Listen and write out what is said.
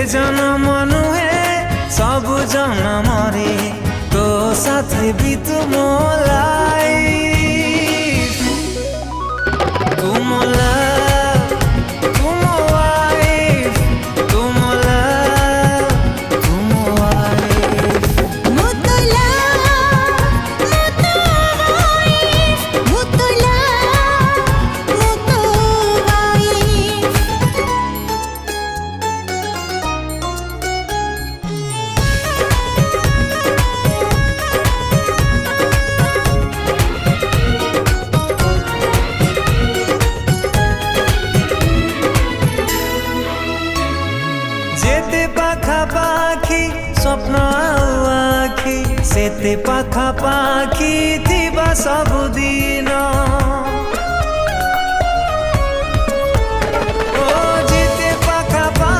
जन्म नुहे सब जन्मरे तो साथे बीतु मो लाइफ तुम लव तुम वाइफ तुम लव तुम वाइफ मुतला मुतु वाइफ मुतला मुतु वाइफ जेते पाखापाखी स्वप्न आउ आखी सेते पाखापाखी थिबा सबुदिन